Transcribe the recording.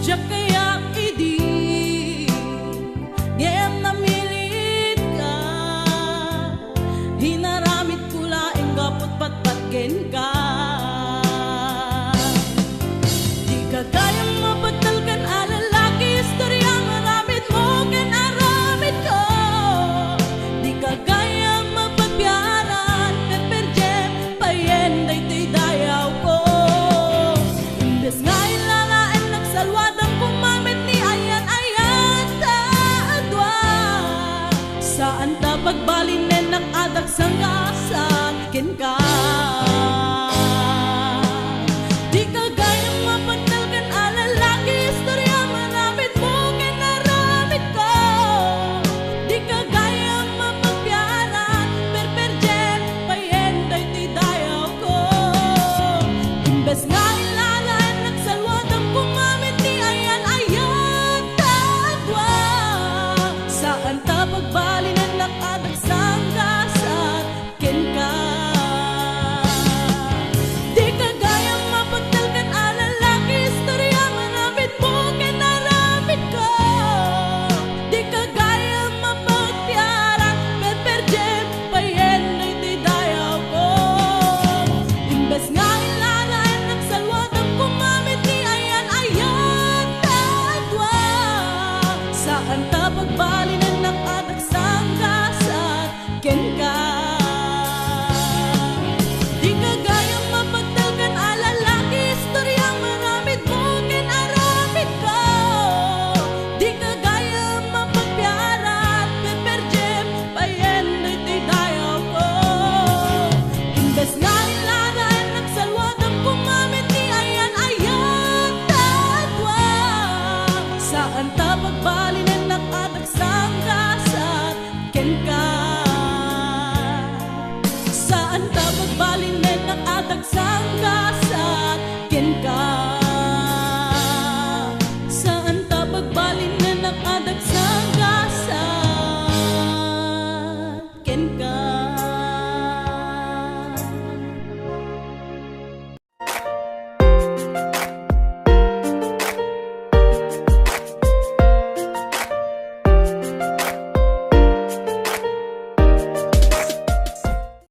Diyak kaya idi Gayam na milit ka Hinaramit ko laing gapot patpatken ka Di ka kayang mapagtalkan alalaki Istorya maramit mo ken aramit ko Di ka kayang mapagbiaran Perperjem payen daytoy dayaw ko Imbes nga ilalain nagsalwadang kumamit ni ayan-ayan ta adwa Saan ta pagbalinen nakadag sanggasan ken ka Di ka gayang mapagtalkan alalaki Istorya maramit mo ken aramit ko Di ka gayang mapagbiaran Perperjem payen daytoy dayaw ko Imbes nga ilalain nagsalwadang kumamit ni ayan-ayan ta adwa Saan ta pagbalinen nakadag sanggasan ken ka Di ka gayang mapagtalkan alalaki Istorya maramit mo ken aramit ko Di ka gayang mapagbiaran Perperjem payen daytoy dayaw ko Imbes nga ilalain nagsalwadang kumamit ni ayan-ayan ta adwa Saan ta pagbalinen nakadag sanggasan ken ka Di ka gayang mapagtalkan alalaki Istorya maramit mo ken aramit ko Di ka gayang mapagbiaran Perperjem payen daytoy dayaw ko Imbes nga ilalain nagsalwadang kumamit ni ayan-ayan ta adwa Saan ta pagbalinen nakadag sanggasan ken ka Saan ta pagbalinen nakadag sanggasan ken ka Saan ta pagbalinen nakadag sanggasan